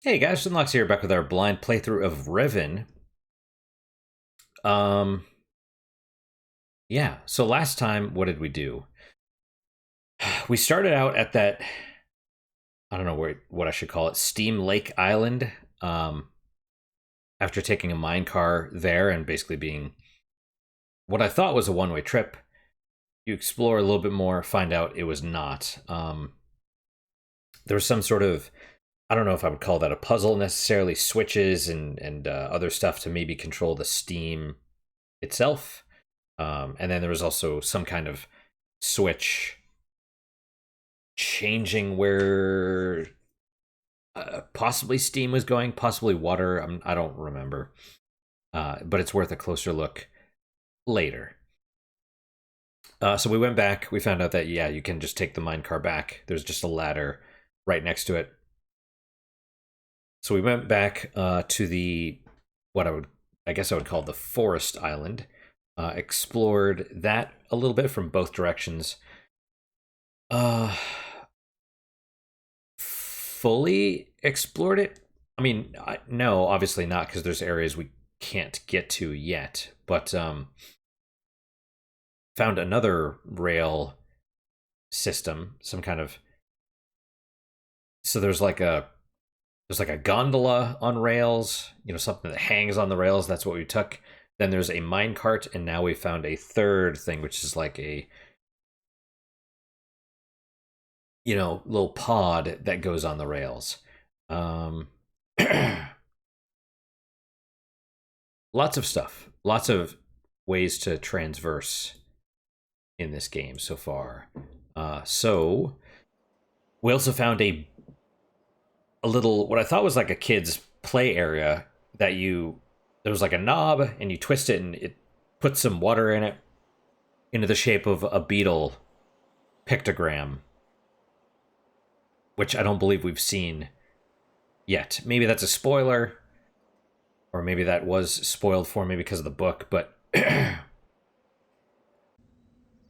Hey guys, Shinlocks here, back with our blind playthrough of Riven. Um, yeah, so last time, what did we do? We started out at that, I don't know what I should call it, Steam Lake Island, um, after taking a mine car there and basically being what I thought was a one-way trip. You explore a little bit more, find out it was not. There was some sort of, I don't know if I would call that a puzzle necessarily, switches and other stuff to maybe control the steam itself. And then there was also some kind of switch changing where possibly steam was going, possibly water. I don't remember. But it's worth a closer look later. So we went back. We found out that, yeah, you can just take the mine car back. There's just a ladder right next to it. So we went back to the, I guess I would call the forest island. Explored that a little bit from both directions. Fully explored it? I mean, no, obviously not, because there's areas we can't get to yet. But found another rail system, some kind of. So there's like a gondola on rails, something that hangs on the rails. That's what we took. Then there's a mine cart, and now we found a third thing, which is like a, little pod that goes on the rails. Lots of stuff. Lots of ways to transverse in this game so far. So we also found a little, what I thought was like a kid's play area that there was like a knob, and you twist it and it puts some water in it into the shape of a beetle pictogram, which I don't believe we've seen yet. Maybe that's a spoiler, or maybe that was spoiled for me because of the book, but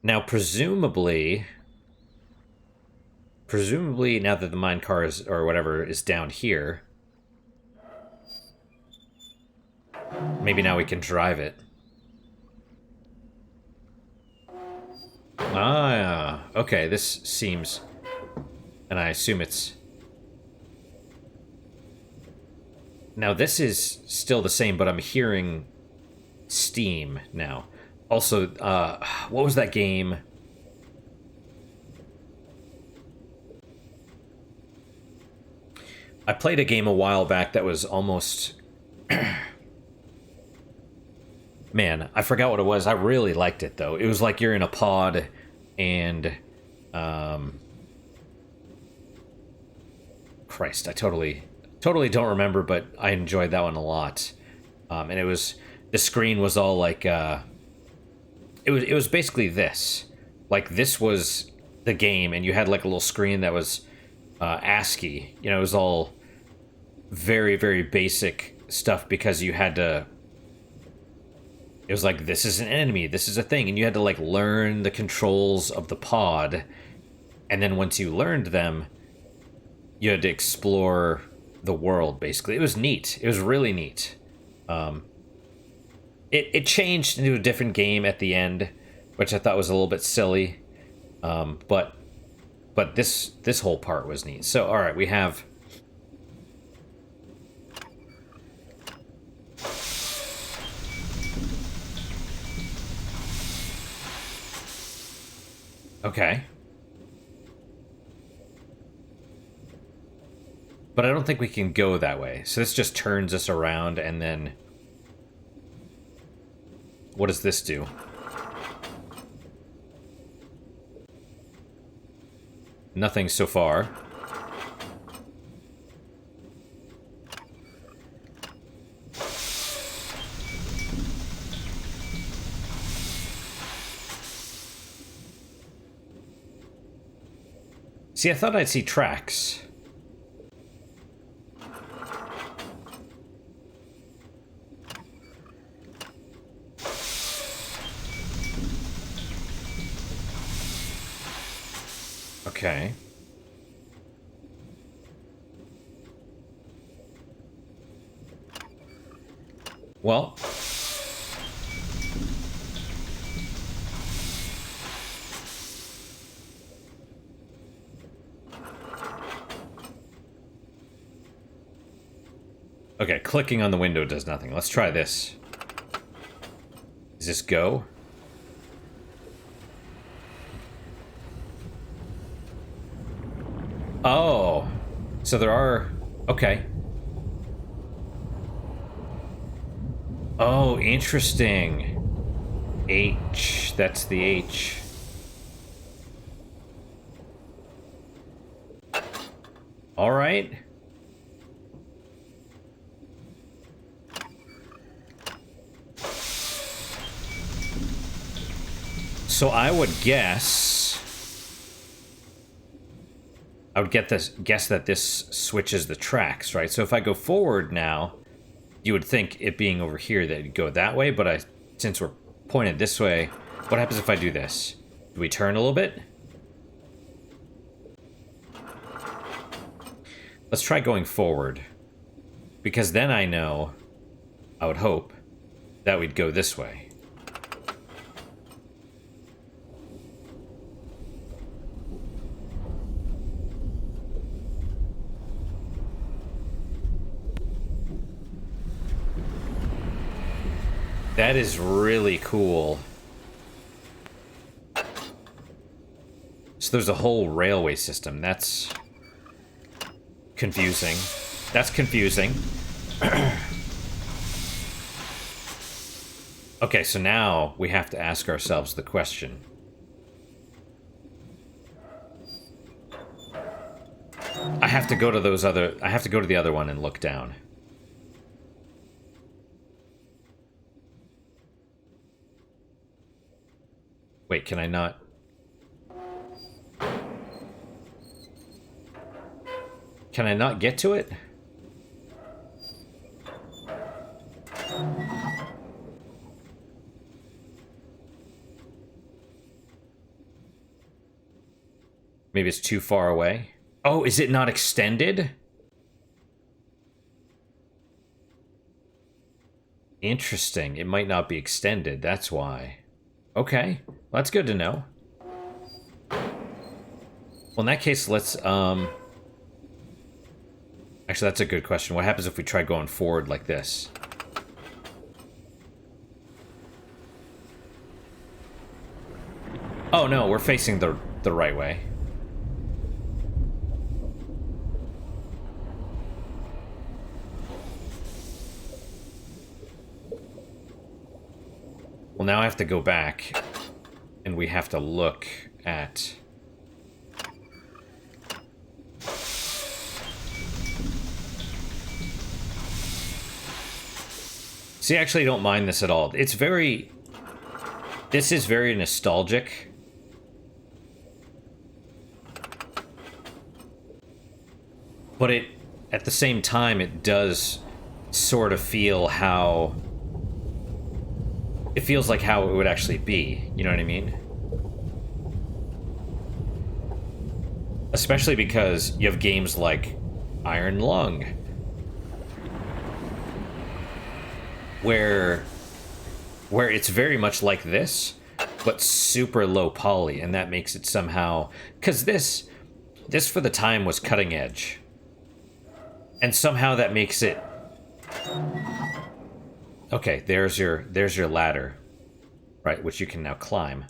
now presumably now that the mine car is, or whatever, is down here, maybe now we can drive it. Ah, okay, this seems, and I assume it's, now this is still the same, but I'm hearing steam now. Also, what was that game? I played a game a while back that was almost... Man, I forgot what it was. I really liked it, though. It was like you're in a pod, and... Christ, I totally don't remember, but I enjoyed that one a lot. And it was... The screen was all like... It was basically this. Like, this was the game, and you had like a little screen that was ASCII. It was all very, very basic stuff, because you had to... It was like, this is an enemy, this is a thing, and you had to like learn the controls of the pod, and then once you learned them, you had to explore the world, basically. It was neat. It was really neat. It changed into a different game at the end, which I thought was a little bit silly. But this whole part was neat. So, all right, we have... Okay. But I don't think we can go that way. So this just turns us around, and then... What does this do? Nothing so far. See, I thought I'd see tracks. Okay. Well... Okay, clicking on the window does nothing. Let's try this. Does this go? Oh. So there are... Okay. Oh, interesting. H. That's the H. All right. So I would guess... I would guess that this switches the tracks, right? So if I go forward now, you would think it being over here that it'd go that way, but since we're pointed this way, what happens if I do this? Do we turn a little bit? Let's try going forward. Because then I know, I would hope, that we'd go this way. That is really cool. So there's a whole railway system. That's confusing. That's confusing. Okay, so now we have to ask ourselves the question. I have to go to the other one and look down. Wait, can I not? Can I not get to it? Maybe it's too far away. Oh, is it not extended? Interesting. It might not be extended. That's why. Okay. Well, that's good to know. Well, in that case, let's, Actually, that's a good question. What happens if we try going forward like this? Oh, no, we're facing the right way. Well, now I have to go back, and we have to look at... See, I actually don't mind this at all. It's very... This is very nostalgic. But it, at the same time, it does sort of feel how... It feels like how it would actually be, you know what I mean? Especially because you have games like Iron Lung, where it's very much like this, but super low poly, and that makes it somehow... Because this for the time was cutting edge. And somehow that makes it... Okay, there's your ladder, right, which you can now climb.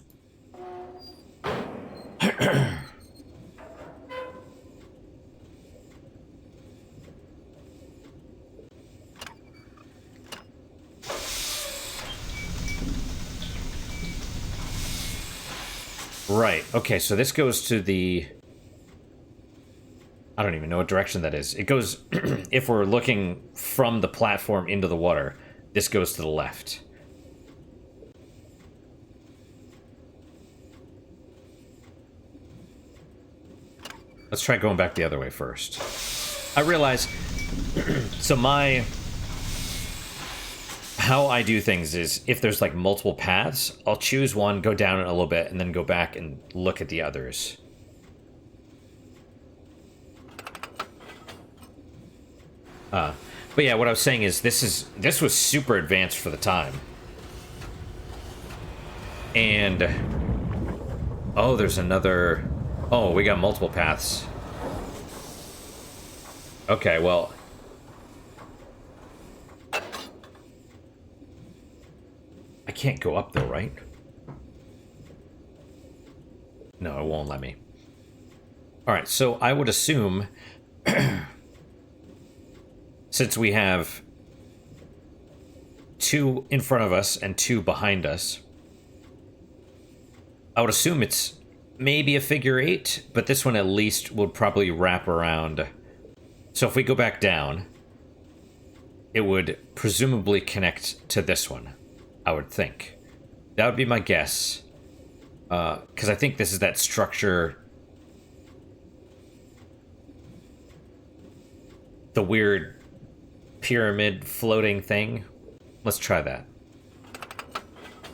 Right, okay, so this goes to the... I don't even know what direction that is. It goes, if we're looking from the platform into the water, this goes to the left. Let's try going back the other way first. I realize, so how I do things is, if there's like multiple paths, I'll choose one, go down it a little bit, and then go back and look at the others. But But yeah, what I was saying is this was super advanced for the time. And oh, there's another. Oh, we got multiple paths. Okay, well, I can't go up though, right? No, it won't let me. All right, so I would assume since we have 2 in front of us and 2 behind us, I would assume it's maybe a figure 8, but this one at least would probably wrap around. So if we go back down, it would presumably connect to this one, I would think. That would be my guess. Because I think this is that structure. The weird pyramid floating thing. Let's try that.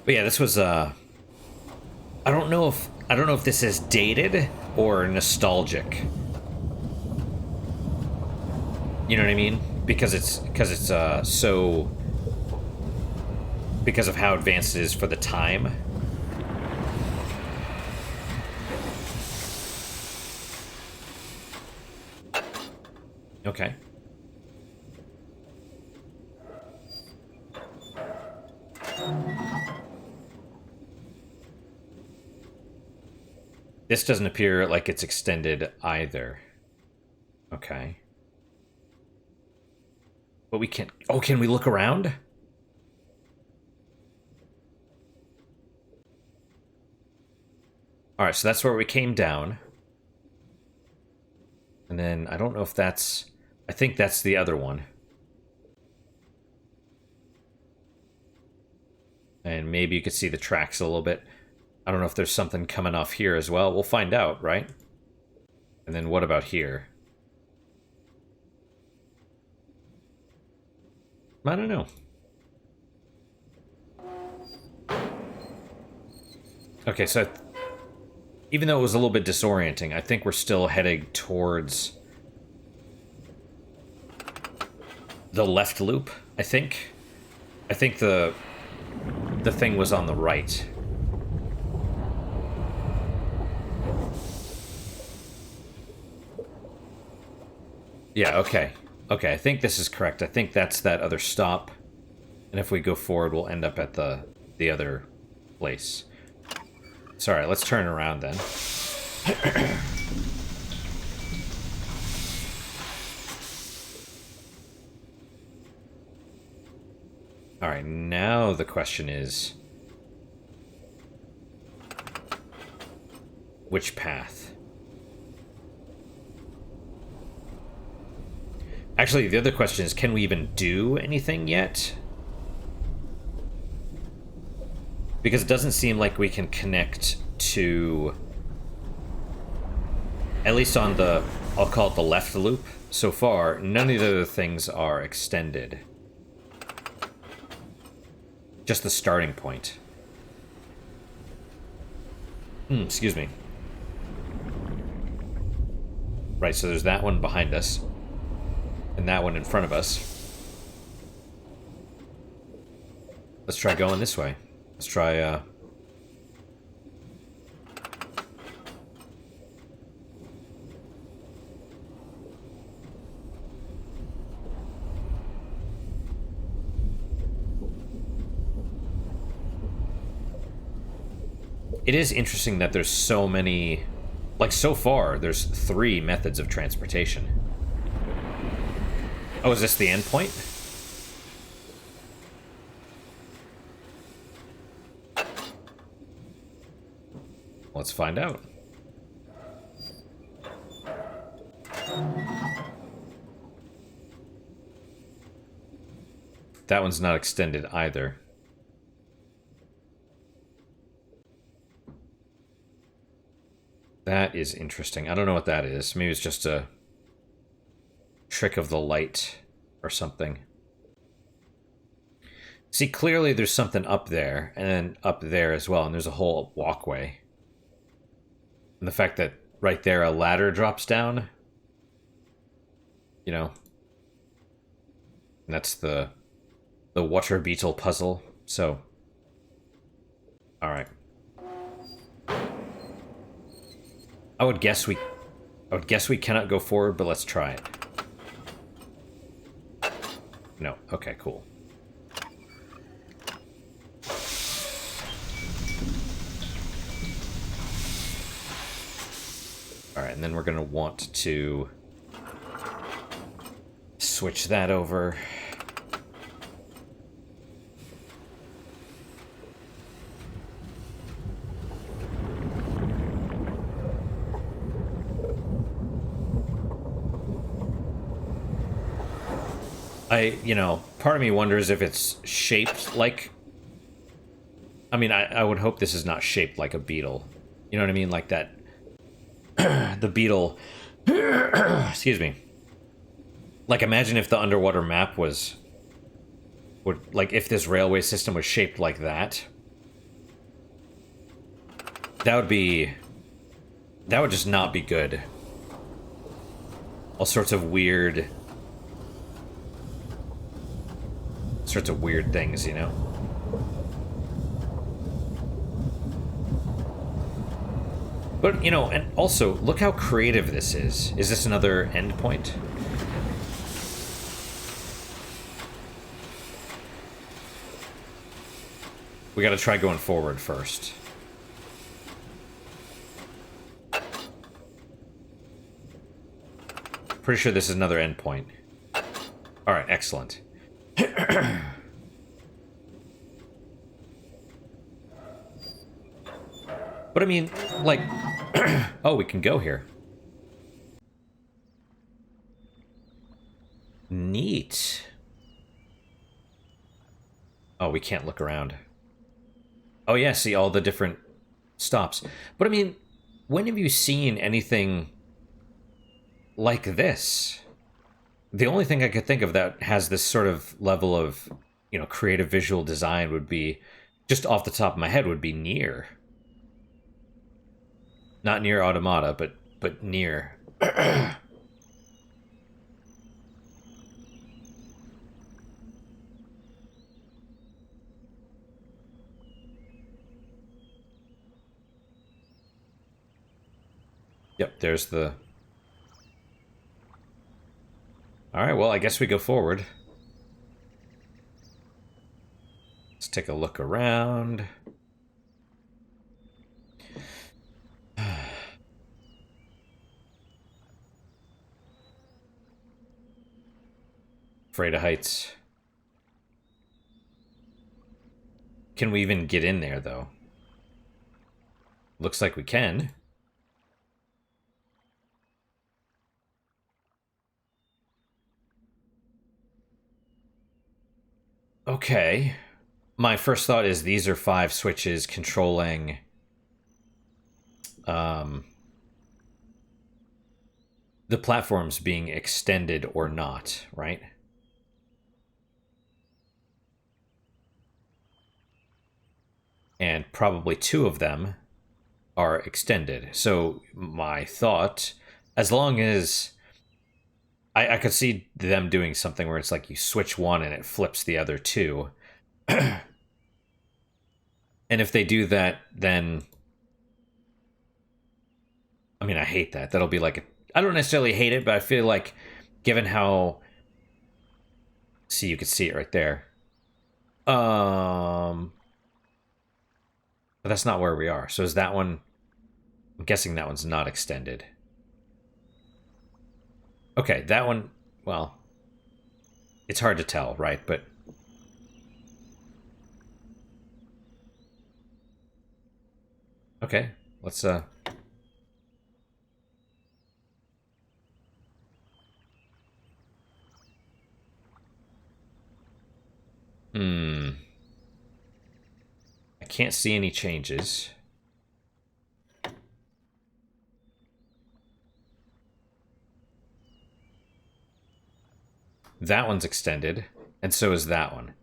But yeah, this was I don't know if this is dated or nostalgic. You know what I mean? Because it's so, because of how advanced it is for the time. Okay. This doesn't appear like it's extended either. Okay. But we can't... Oh, can we look around? Alright, so that's where we came down. And then, I don't know if that's... I think that's the other one. And maybe you could see the tracks a little bit. I don't know if there's something coming off here as well. We'll find out, right? And then what about here? I don't know. Okay, so even though it was a little bit disorienting, I think we're still heading towards the left loop, I think. I think the thing was on the right. Yeah, okay. Okay, I think this is correct. I think that's that other stop. And if we go forward, we'll end up at the other place. Sorry, let's turn around then. Alright, now the question is... which path? Actually, the other question is, can we even do anything yet? Because it doesn't seem like we can connect to... at least on the... I'll call it the left loop. So far, none of the other things are extended. Just the starting point. Excuse me. Right, so there's that one behind us. And that one in front of us. Let's try going this way. Let's try, It is interesting that there's so many... like, so far, there's 3 methods of transportation. Oh, is this the end point? Let's find out. That one's not extended either. That is interesting. I don't know what that is. Maybe it's just a trick of the light or something. See, clearly there's something up there, and then up there as well, and there's a whole walkway. And the fact that right there a ladder drops down, you know. And that's the water beetle puzzle. So, all right. I would guess we cannot go forward, but let's try it. No. Okay, cool. All right, and then we're going to want to switch that over. Part of me wonders if it's shaped like... I mean, I would hope this is not shaped like a beetle. You know what I mean? Like that... the beetle... excuse me. Like, imagine if the underwater map was... like, if this railway system was shaped like that. That would be... that would just not be good. All sorts of weird... things, you know? But, and also, look how creative this is. Is this another endpoint? We gotta try going forward first. Pretty sure this is another endpoint. Alright, excellent. But I mean, like... oh, we can go here. Neat. Oh, we can't look around. Oh yeah, see all the different stops. But I mean, when have you seen anything like this? The only thing I could think of that has this sort of level of, creative visual design would be, just off the top of my head, would be Nier. Not Nier Automata, but Nier. Yep, there's the... Alright, well, I guess we go forward. Let's take a look around. Afraid of heights. Can we even get in there, though? Looks like we can. Okay. My first thought is these are 5 switches controlling... the platforms being extended or not, right? And probably 2 of them are extended. So my thought, as long as... I could see them doing something where it's like you switch one and it flips the other 2. And if they do that, then... I mean, I hate that. That'll be like... I don't necessarily hate it, but I feel like, given how... See, you can see it right there. But that's not where we are. So is that one... I'm guessing that one's not extended. Okay, that one... Well... It's hard to tell, right? But... Okay, let's, I can't see any changes. That one's extended, and so is that one.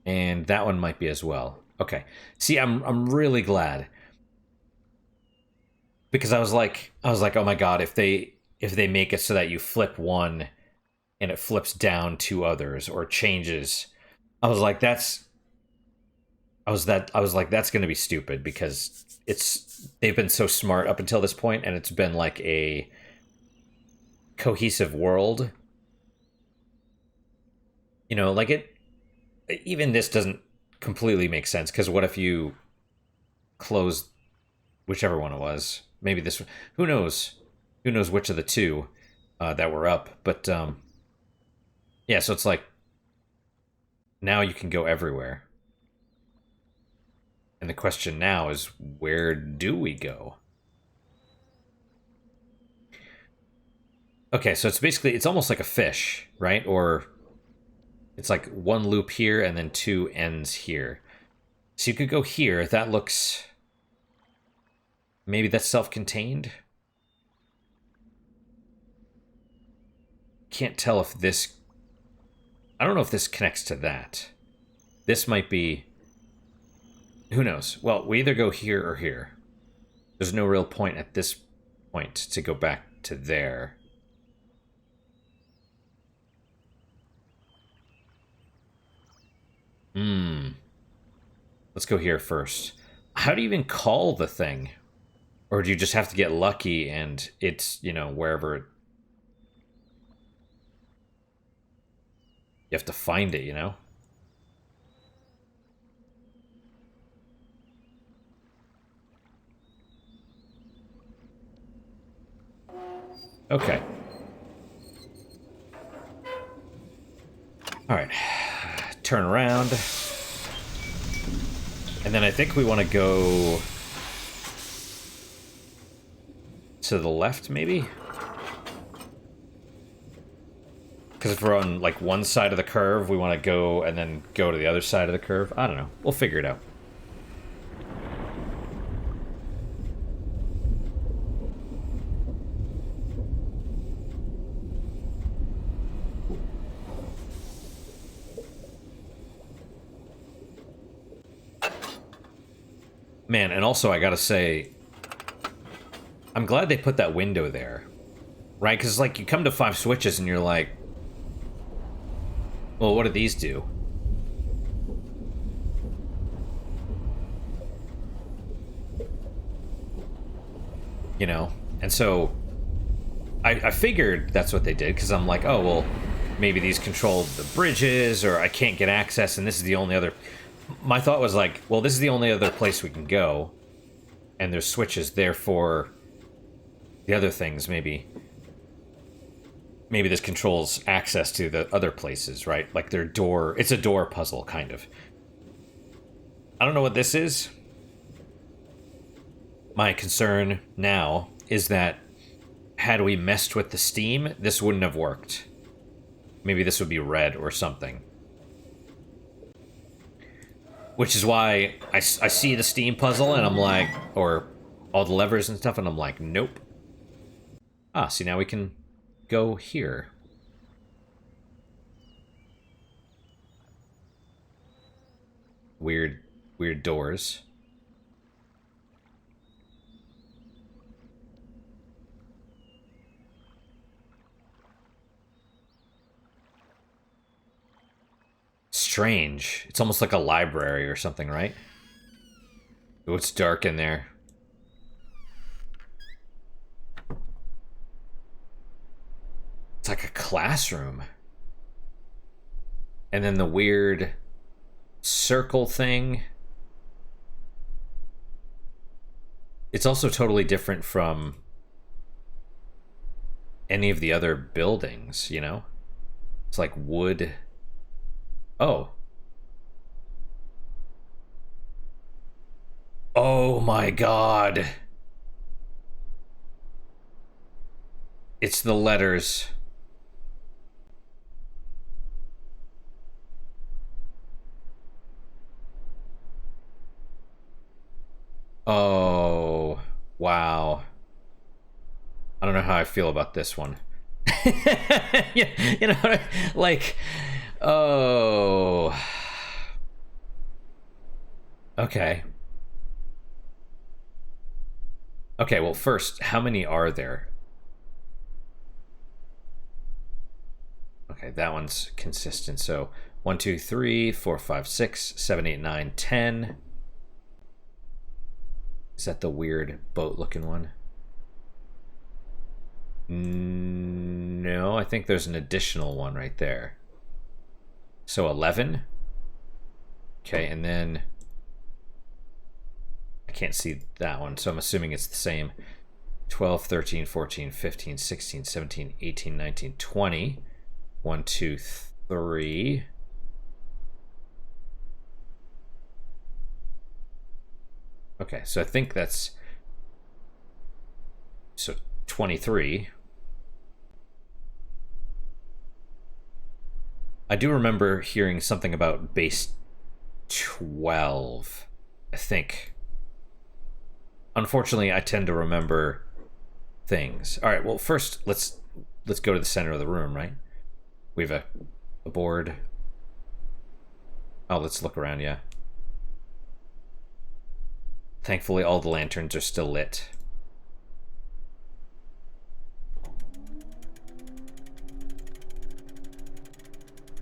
And that one might be as well. Okay. See, I'm really glad. Because I was like, oh my god, if they make it so that you flip one and it flips down two others or changes. I was like, that's going to be stupid because they've been so smart up until this point, and it's been like a cohesive world. You know, like even this doesn't completely make sense, because what if you close whichever one it was? Maybe this one. Who knows? Who knows which of the two that were up? But yeah, so it's like now you can go everywhere. And the question now is, where do we go? Okay, so it's almost like a fish, right? Or it's like one loop here and then two ends here. So you could go here. That looks... Maybe that's self-contained? Can't tell if this... I don't know if this connects to that. This might be... Who knows? Well, we either go here or here. There's no real point at this point to go back to there. Let's go here first. How do you even call the thing? Or do you just have to get lucky and it's, you know, wherever... You have to find it, you know? Okay. Alright. Turn around. And then I think we want to go... to the left, maybe? Because if we're on, like, one side of the curve, we want to go and then go to the other side of the curve. I don't know. We'll figure it out. Man, and also I gotta say, I'm glad they put that window there. Right? Because, like, you come to 5 switches and you're like, well, what do these do? You know? And so, I figured that's what they did, because I'm like, oh, well, maybe these control the bridges, or I can't get access, and this is the only other... My thought was like, well, this is the only other place we can go, and there's switches, therefore, the other things, maybe this controls access to the other places, right? Like their door... It's a door puzzle, kind of. I don't know what this is. My concern now is that had we messed with the steam, this wouldn't have worked. Maybe this would be red or something. Which is why I see the steam puzzle and I'm like... Or all the levers and stuff, and I'm like, nope. Ah, see, now we can go here. Weird doors. Strange. It's almost like a library or something, right? Oh, it's dark in there. It's like a classroom. And then the weird circle thing. It's also totally different from any of the other buildings, you know? It's like wood. Oh. Oh my god. It's the letters. Oh, wow. I don't know how I feel about this one. You know, like, oh. Okay. Okay, well, first, how many are there? Okay, that one's consistent. So 1, 2, 3, 4, 5, 6, 7, 8, 9, 10. Is that the weird boat looking one? No, I think there's an additional one right there. So 11. Okay, and then I can't see that one, so I'm assuming it's the same. 12, 13, 14, 15, 16, 17, 18, 19, 20. 1, 2, 3. Okay, so I think that's... So 23. I do remember hearing something about base 12, I think. Unfortunately, I tend to remember things. All right, well, first, let's go to the center of the room, right? We have a board. Oh, let's look around, yeah. Thankfully, all the lanterns are still lit.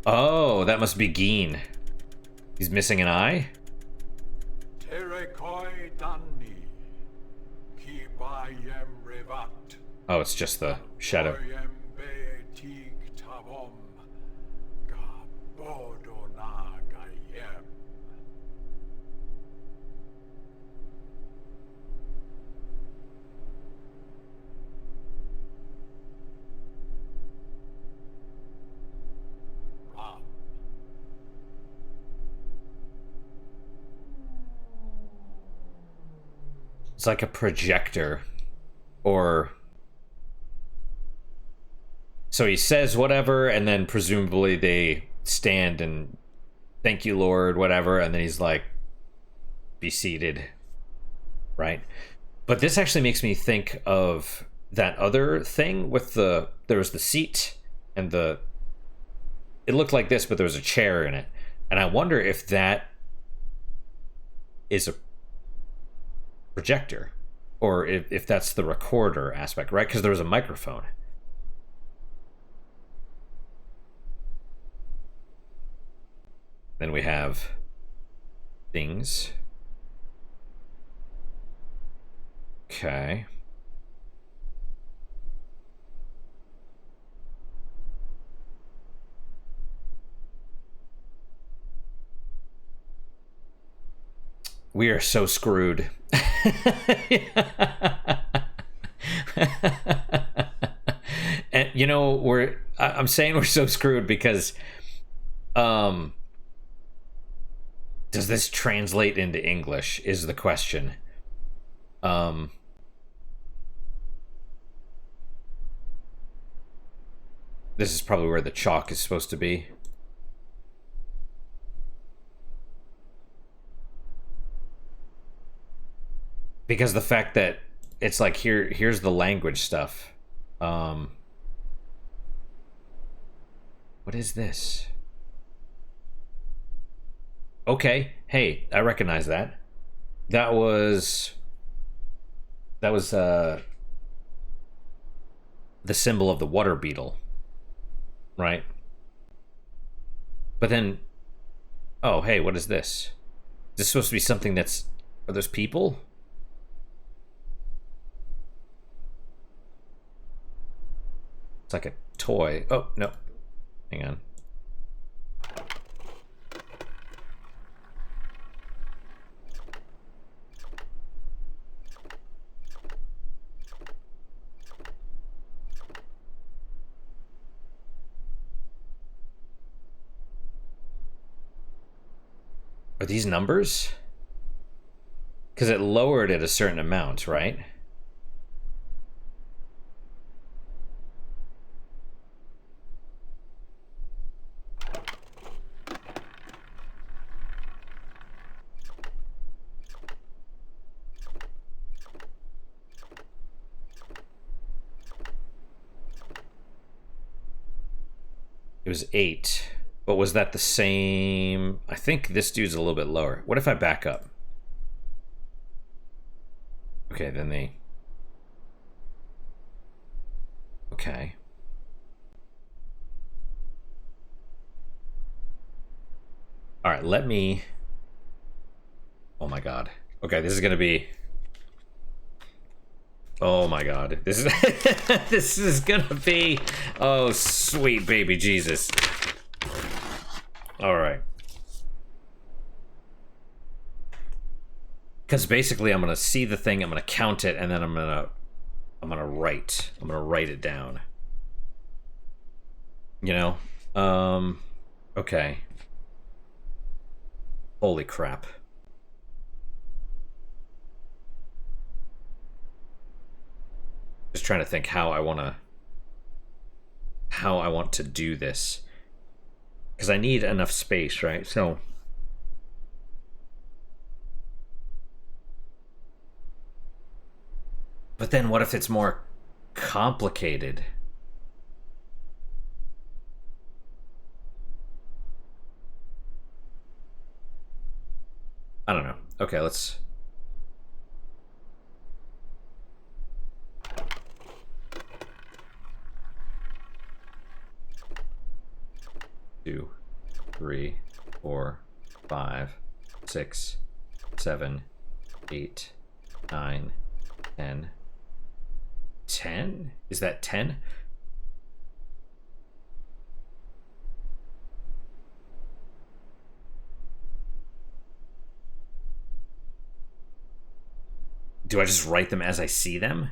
Oh, that must be Geen. He's missing an eye? Oh, it's just the shadow. It's like a projector. Or... So he says whatever, and then presumably they stand and thank you, Lord, whatever, and then he's like, be seated. Right? But this actually makes me think of that other thing with the... There was the seat, and the... It looked like this, but there was a chair in it. And I wonder if that is a projector, or if that's the recorder aspect, right? Because there was a microphone. Then we have things. Okay. We are so screwed. And you know, I'm saying we're so screwed because does this translate into English is the question. This is probably where the chalk is supposed to be. Because the fact that it's like here's the language stuff. What is this? Okay, hey, I recognize that. That was the symbol of the water beetle, right? But then, oh, hey, what is this? Is this supposed to be something that's... Are those people? It's like a toy. Oh, no. Hang on. Are these numbers? Because it lowered it a certain amount, right? It was 8. But was that the same? I think this dude's a little bit lower. What if I back up? Okay, then they... Okay. All right, let me... Oh my god. Okay, this is gonna be... Oh my god. This is... this is gonna be... Oh, sweet baby Jesus. Alright. Because basically I'm gonna see the thing, I'm gonna count it, and then I'm gonna write. I'm gonna write it down. You know? Okay. Holy crap. Just trying to think how I want to do this. Because I need enough space, right? So... But then what if it's more complicated? I don't know. Okay, let's... Two, 3, 4, 5, 6, 7, 8, 9, 10. 10? Is that 10? Do I just write them as I see them?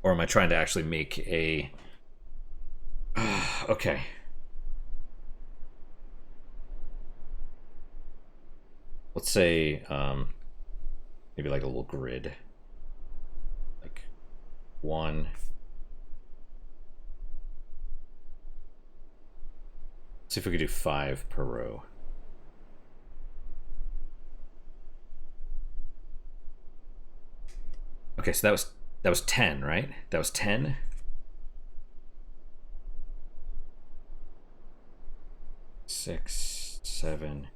Or am I trying to actually make a... okay. Let's say, maybe like a little grid. Like 1. See if we could do 5 per row. Okay, so that was 10, right? That was 10. Six, 7,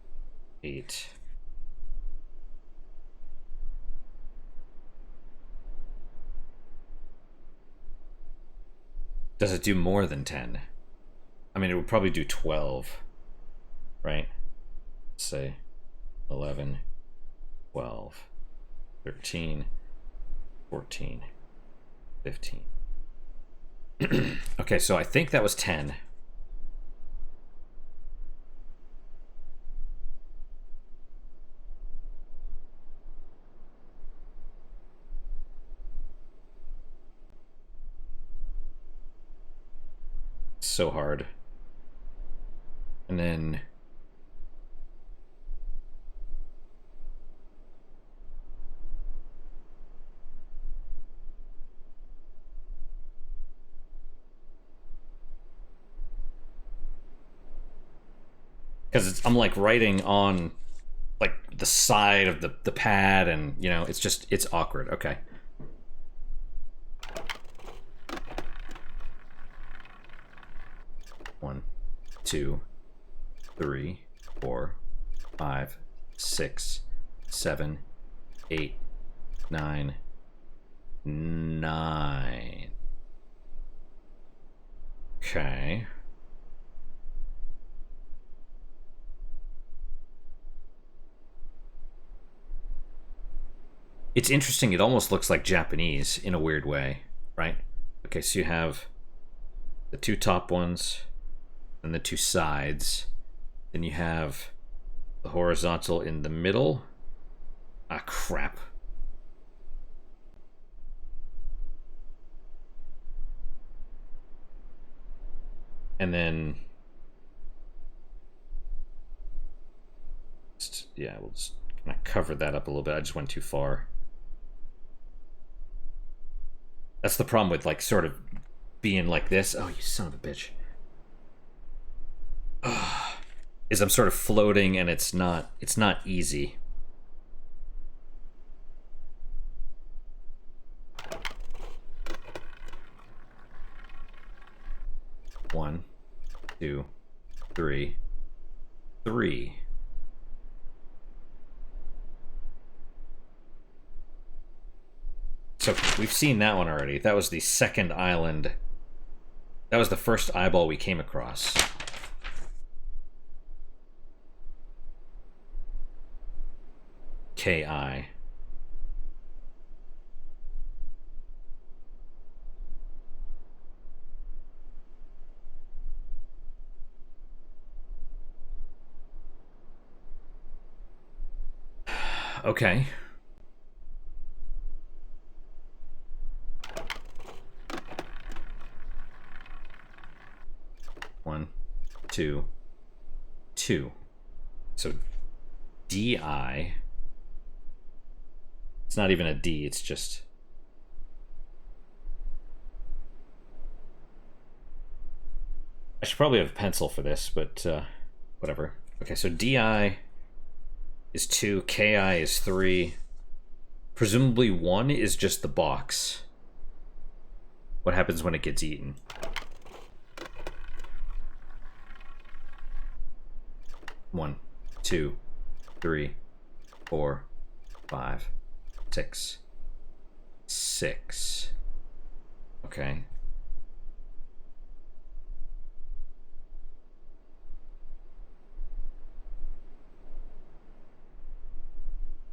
8. Does it do more than 10? I mean, it would probably do 12, right? Let's say 11, 12, 13, 14, 15. Okay, so I think that was 10. So hard. And then because I'm like writing on like the side of the pad, and you know, it's awkward. Okay. One, 2, 3, 4, 5, 6, 7, 8, 9, 9. Okay. It's interesting, it almost looks like Japanese in a weird way, right? Okay, so you have the 2 top ones and the 2 sides. Then you have the horizontal in the middle. Ah, crap. And then... yeah, we'll just kind of cover that up a little bit. I just went too far. That's the problem with, like, sort of being like this. Oh, you son of a bitch. Is I'm sort of floating, and it's not easy. One, 2, 3, 3. So we've seen that one already. That was the second island That was the first eyeball we came across. KI. Okay. One, two, two. So DI. It's not even a D, it's just... I should probably have a pencil for this, but whatever. Okay, so DI is 2, KI is 3. Presumably 1 is just the box. What happens when it gets eaten? One, 2, 3, 4, 5, 6. 6. Okay.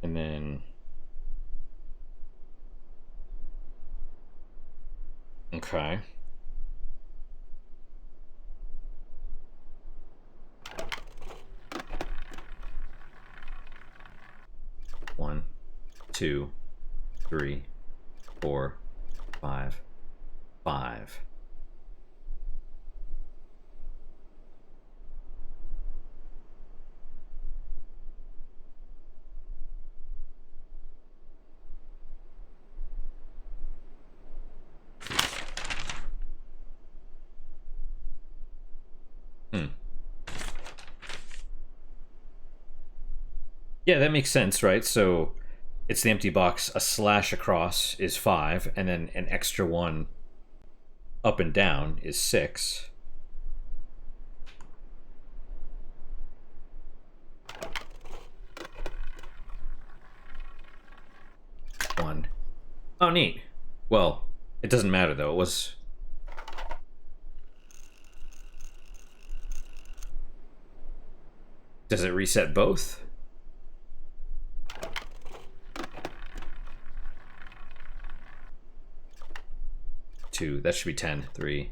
And then... Okay. One, 2, 3, 4, 5, 5. Yeah, that makes sense, right? So it's the empty box, a slash across is 5, and then an extra 1 up and down is 6. One. Oh, neat. Well, it doesn't matter, though. It was... Does it reset both? Two. That should be 10. 3.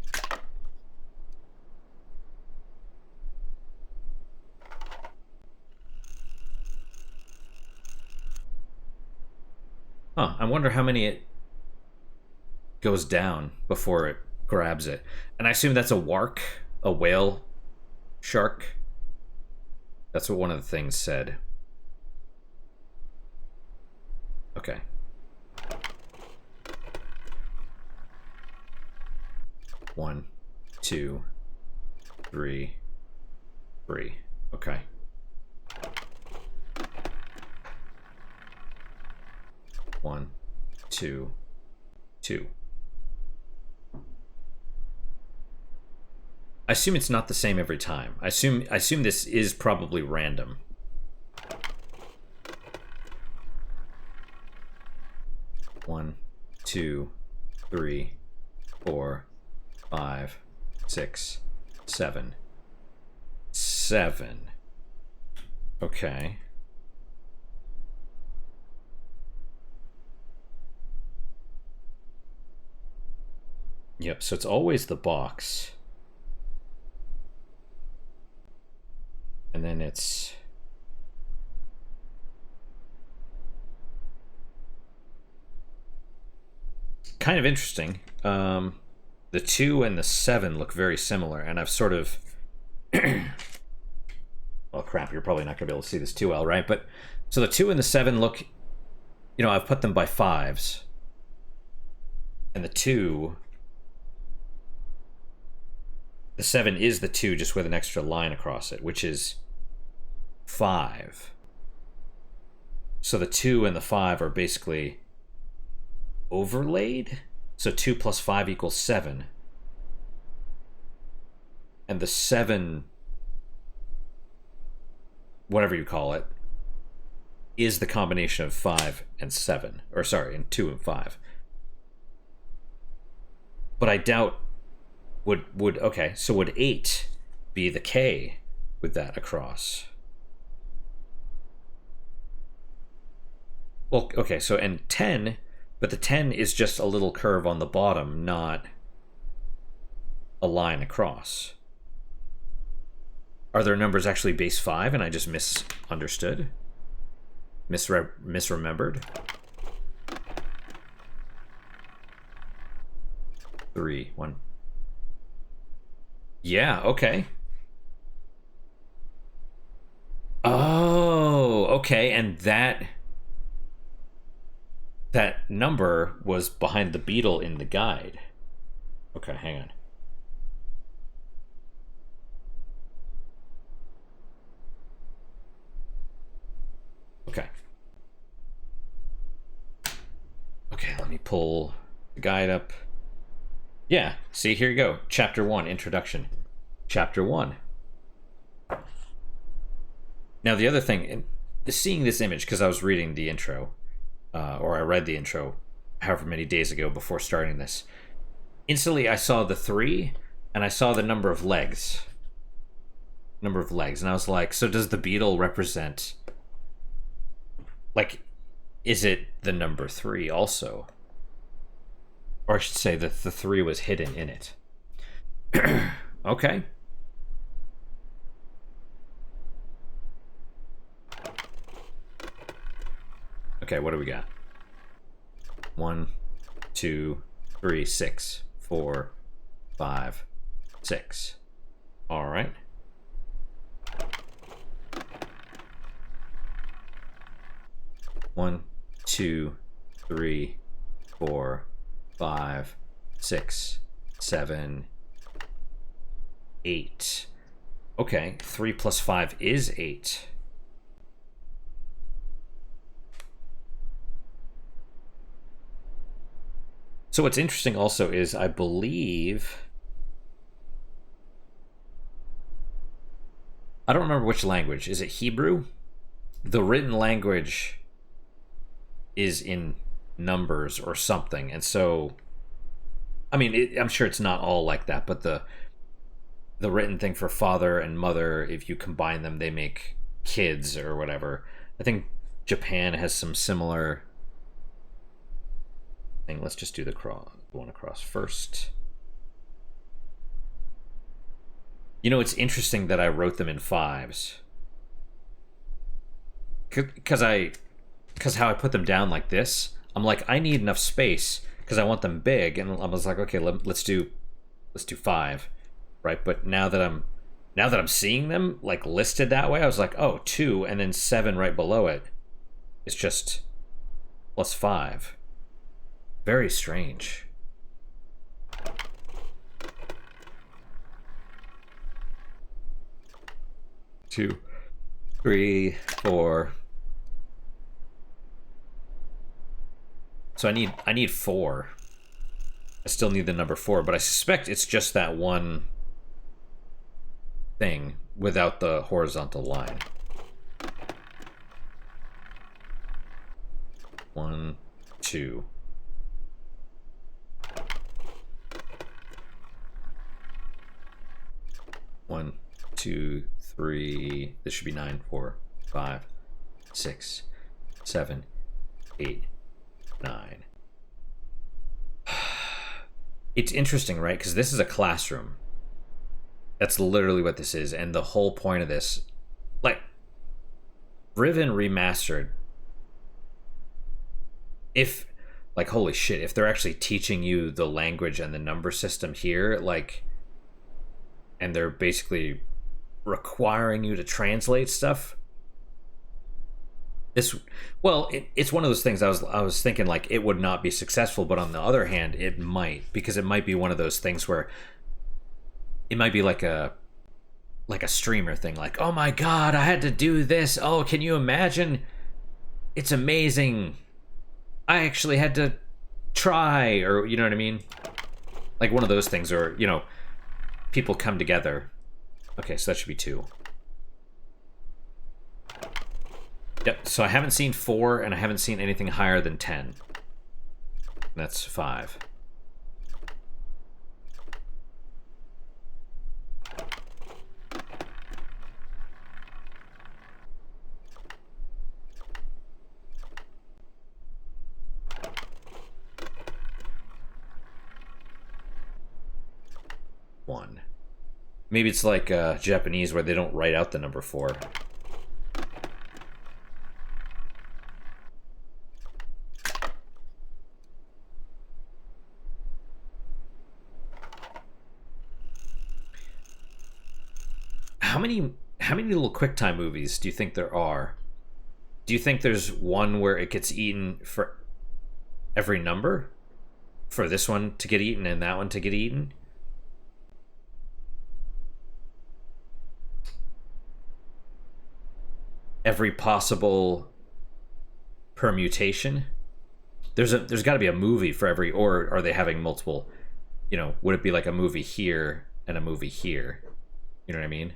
Huh. I wonder how many it goes down before it grabs it. And I assume that's a wark, a whale shark. That's what one of the things said. Okay. One, 2, 3, 3. Okay. One, 2, 2. I assume it's not the same every time. I assume this is probably random. One, 2, 3, 4, 5, 6, 7. 7. Okay. Yep, so it's always the box. And then it's... kind of interesting. The 2 and the 7 look very similar, and I've sort of... well, crap, you're probably not going to be able to see this too well, right? But so the 2 and the 7 look... You know, I've put them by 5s. And the 2... The 7 is the 2 just with an extra line across it, which is 5. So the 2 and the 5 are basically overlaid. So 2 plus 5 equals 7. And the 7, whatever you call it, is the combination of 5 and 7. Or sorry, and 2 and 5. But I doubt Would okay, so would 8 be the K with that across? Well, okay, so and 10, but the 10 is just a little curve on the bottom, not a line across. Are their numbers actually base 5 and I just misunderstood? Misremembered? 3, 1. Yeah, okay. Oh, okay, and that number was behind the beetle in the guide. Okay, hang on. Okay. Okay, let me pull the guide up. Yeah, see, here you go. Chapter 1, Introduction. Chapter 1. Now, the other thing, seeing this image, because I was reading the intro, or I read the intro however many days ago before starting this, instantly I saw the 3, and I saw the number of legs. And I was like, so does the beetle represent... Like, is it the number 3 also? Or I should say that the 3 was hidden in it. Okay. Okay, what do we got? 1, 2, 3, 6, 4, 5, 6. All right. One, 2, 3, 4, 5, 6, 7, 8. Okay, 3 plus 5 is 8. So what's interesting also is I believe... I don't remember which language. Is it Hebrew? The written language is in numbers or something, and so... I mean, I'm sure it's not all like that, but the written thing for father and mother, if you combine them, they make kids or whatever. I think Japan has some similar... thing. Let's just do the one across first. You know, it's interesting that I wrote them in 5s. Because how I put them down like this, I'm like, I need enough space because I want them big, and I was like, okay, let's do 5, right? But now that I'm seeing them like listed that way, I was like, oh, 2, and then 7 right below it. It's just plus 5. Very strange. 2, 3, 4. So I need 4. I still need the number 4, but I suspect it's just that one thing without the horizontal line. 1, 2. One, 2, 3. This should be 9, 4, 5, 6, 7, 8, 9. It's interesting, right? Because this is a classroom. That's literally what this is, and the whole point of this, like, Riven remastered. If, like, holy shit, if they're actually teaching you the language and the number system here, like, and they're basically requiring you to translate stuff. It's one of those things I was thinking, like, it would not be successful, but on the other hand, it might, because it might be one of those things where it might be like a streamer thing, like, oh my god, I had to do this. Oh, can you imagine? It's amazing. I actually had to try, or you know what I mean? Like one of those things, or, you know, people come together. Okay, so that should be 2. Yep, so I haven't seen 4, and I haven't seen anything higher than 10. That's 5. 1. Maybe it's like Japanese where they don't write out the number 4. How many little QuickTime movies do you think there are? Do you think there's one where it gets eaten for every number? For this one to get eaten and that one to get eaten? Every possible permutation? There's got to be a movie for every, or are they having multiple, would it be like a movie here and a movie here? You know what I mean?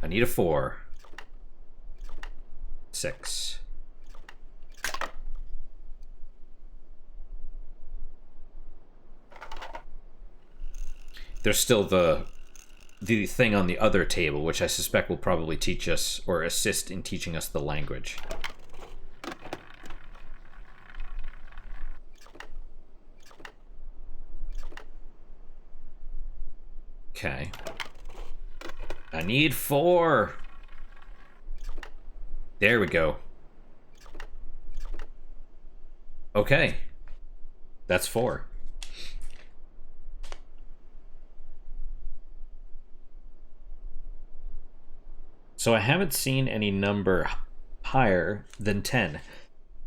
I need a 4. 6. There's still the thing on the other table, which I suspect will probably teach us or assist in teaching us the language. Okay. I need 4. There we go. Okay. That's 4. So I haven't seen any number higher than 10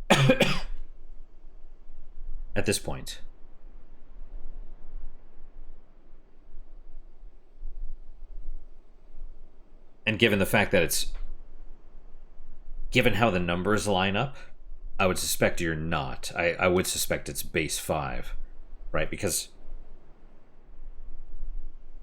at this point. And given the fact that given how the numbers line up, I would suspect you're not. I would suspect it's base 5, right?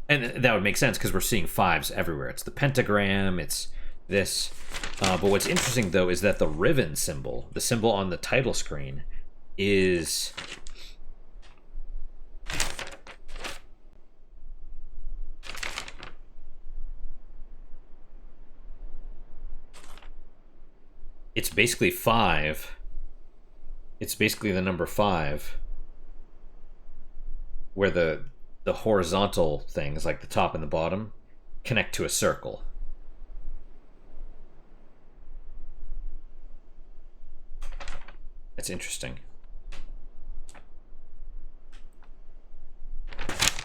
And that would make sense because we're seeing 5s everywhere. It's the pentagram, it's this. But what's interesting, though, is that the Riven symbol, the symbol on the title screen, is... It's basically 5. It's basically the number 5. Where the horizontal things, like the top and the bottom, connect to a circle. That's interesting.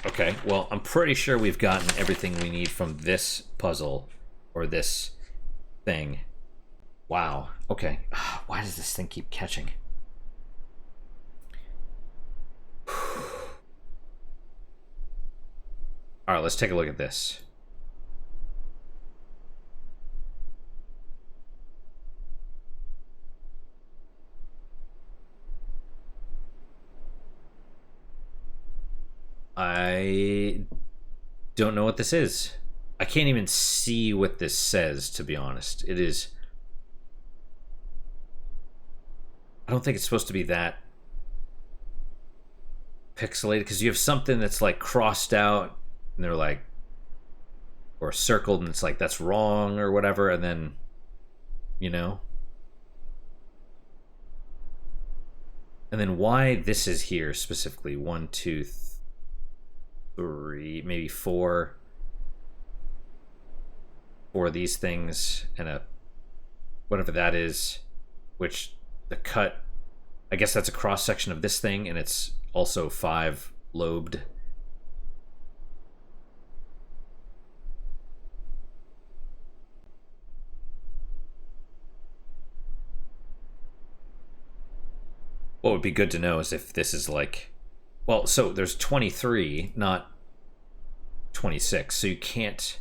Okay, well, I'm pretty sure we've gotten everything we need from this puzzle, or this thing. Wow. Okay. Why does this thing keep catching? All right, let's take a look at this. I don't know what this is. I can't even see what this says, to be honest. It is... I don't think it's supposed to be that pixelated, because you have something that's like crossed out and they're like, or circled, and it's like that's wrong or whatever, and then, and then why this is here specifically. 1, 2, 3, maybe 4 of these things, and a whatever that is, which the cut, I guess that's a cross section of this thing, and it's also 5 lobed. What would be good to know is if this is like, well, so there's 23, not 26, so you can't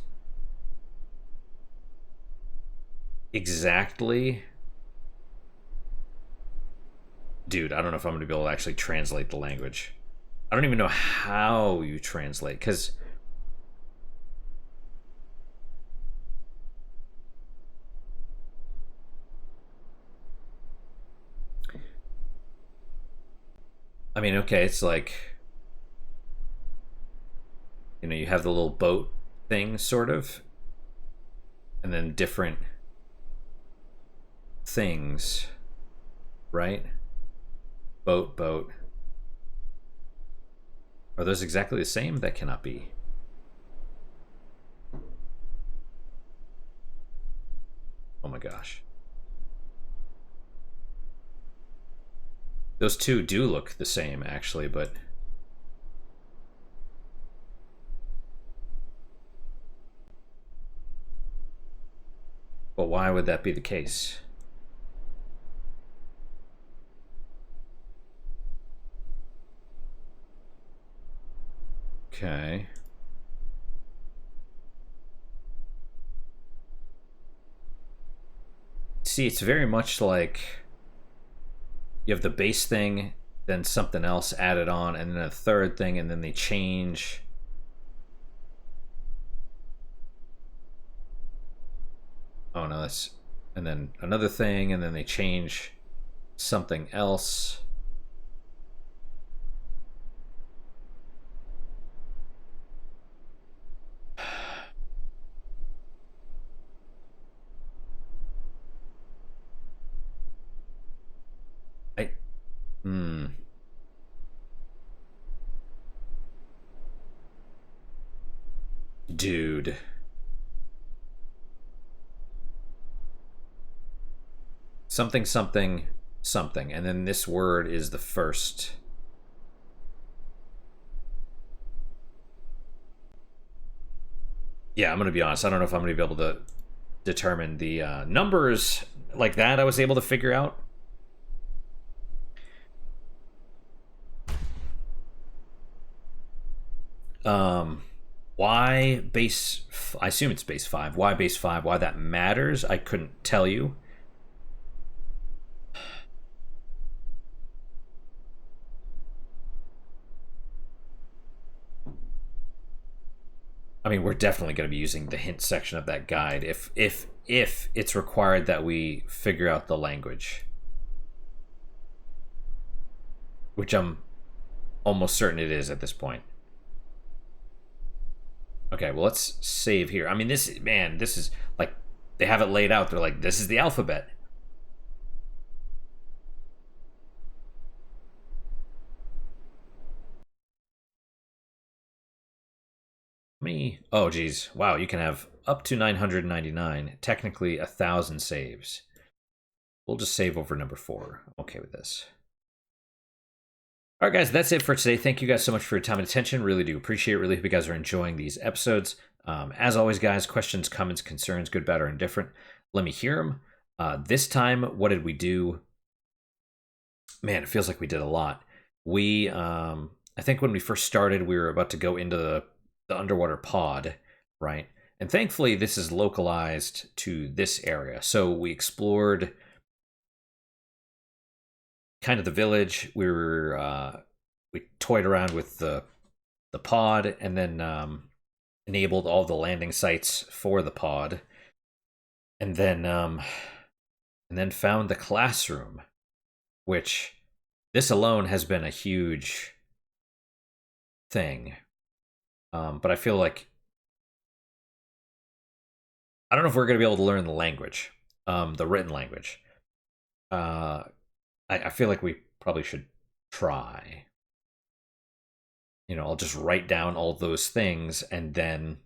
exactly... Dude, I don't know if I'm going to be able to actually translate the language. I don't even know how you translate, because... I mean, okay, it's like... you have the little boat thing, sort of. And then different things, right? Boat, boat. Are those exactly the same? That cannot be. Oh my gosh. Those two do look the same, actually, but... But why would that be the case? Okay. See, it's very much like you have the base thing, then something else added on, and then a third thing, and then they change. Oh no, that's... And then another thing, and then they change something else. I... Hmm. Dude. Something, something, something. And then this word is the first. Yeah, I'm going to be honest. I don't know if I'm going to be able to determine the numbers like that I was able to figure out. Why base... I assume it's base 5. Why base 5? Why that matters, I couldn't tell you. I mean, we're definitely going to be using the hint section of that guide if it's required that we figure out the language, which I'm almost certain it is at this point. Okay, well, let's save here. I mean, this is like, they have it laid out. They're like, this is the alphabet. Oh geez, wow, you can have up to 999, technically 1,000 saves. We'll just save over number 4. I'm okay with this. All right, guys, that's it for today. Thank you guys so much for your time and attention. Really do appreciate it. Really hope you guys are enjoying these episodes. As always, guys, questions, comments, concerns, good, bad, or indifferent, let me hear them. This time, what did we do? Man, it feels like we did a lot. I think when we first started, we were about to go into the underwater pod, right? And thankfully, this is localized to this area. So we explored kind of the village. We toyed around with the pod, and then enabled all the landing sites for the pod, and then found the classroom, which this alone has been a huge thing. But I feel like I don't know if we're going to be able to learn the language, the written language. I feel like we probably should try. You know, I'll just write down all those things, and then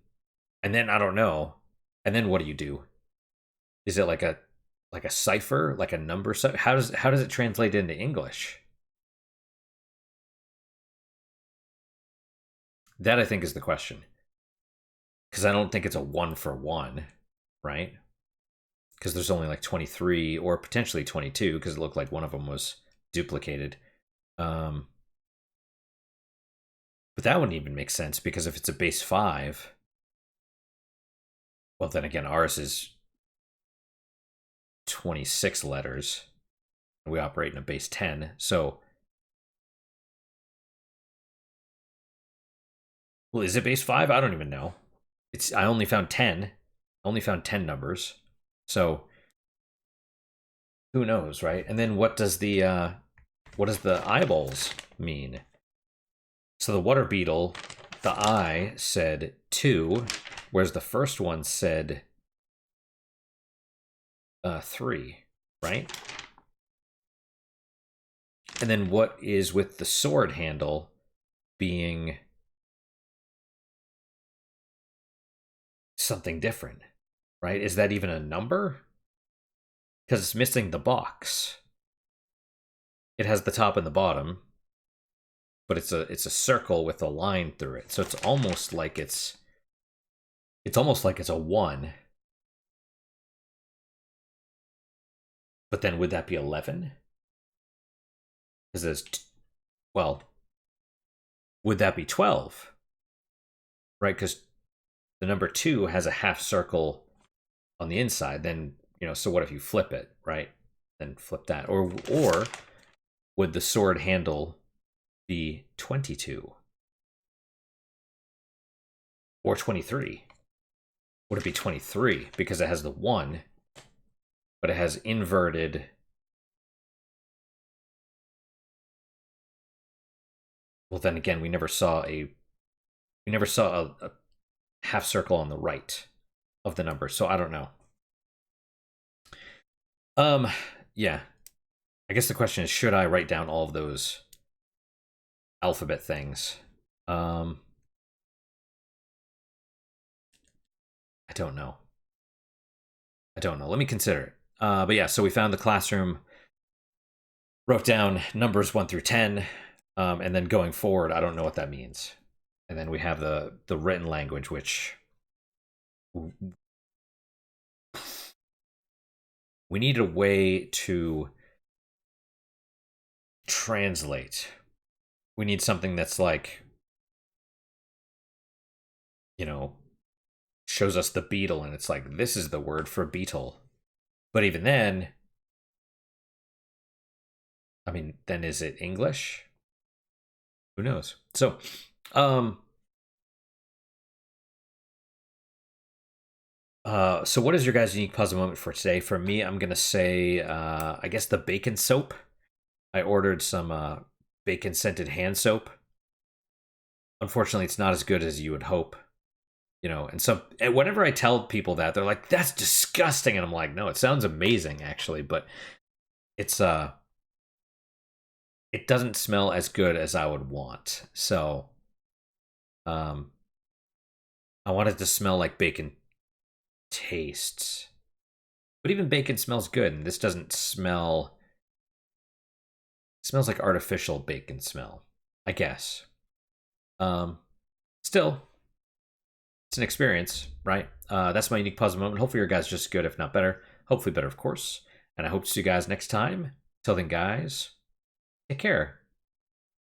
I don't know. And then what do you do? Is it like a cipher, like a number? How does it translate into English? That, I think, is the question. Because I don't think it's a 1-for-1, right? Because there's only like 23 or potentially 22, because it looked like one of them was duplicated. But that wouldn't even make sense, because if it's a base 5, well, then again, ours is 26 letters. We operate in a base 10, so... Well, is it base 5? I don't even know. I only found 10. Only found 10 numbers. So who knows, right? And then what does the eyeballs mean? So the water beetle, the eye said 2, whereas the first one said 3, right? And then what is with the sword handle being something different, right? Is that even a number? Because it's missing the box. It has the top and the bottom, but it's a circle with a line through it. So it's almost like it's a 1. But then would that be 11? Because there's, well, would that be 12? Right? Because the number 2 has a half circle on the inside. Then, so what if you flip it, right? Then flip that. Or would the sword handle be 22? Or 23? Would it be 23? Because it has the 1, but it has inverted. Well, then again, we never saw a half circle on the right of the number, so I don't know. Yeah. I guess the question is, should I write down all of those alphabet things? I don't know. Let me consider it. But yeah, so we found the classroom, wrote down numbers 1 through 10, and then going forward, I don't know what that means. And then we have the written language, which we need a way to translate. We need something that's like, shows us the beetle, and it's like, this is the word for beetle. But even then, I mean, then is it English? Who knows? So, so what is your guys' unique puzzle moment for today? For me, I'm gonna say, I guess the bacon soap. I ordered some bacon scented hand soap. Unfortunately, it's not as good as you would hope. And whenever I tell people that, they're like, "That's disgusting," and I'm like, "No, it sounds amazing, actually." But it's it doesn't smell as good as I would want. So, I want it to smell like bacon tastes. But even bacon smells good, and this doesn't smell. It smells like artificial bacon smell, I guess. Still, it's an experience, right? That's my unique puzzle moment. Hopefully your guys just good, if not better. Hopefully better, of course. And I hope to see you guys next time. Till then, guys, take care.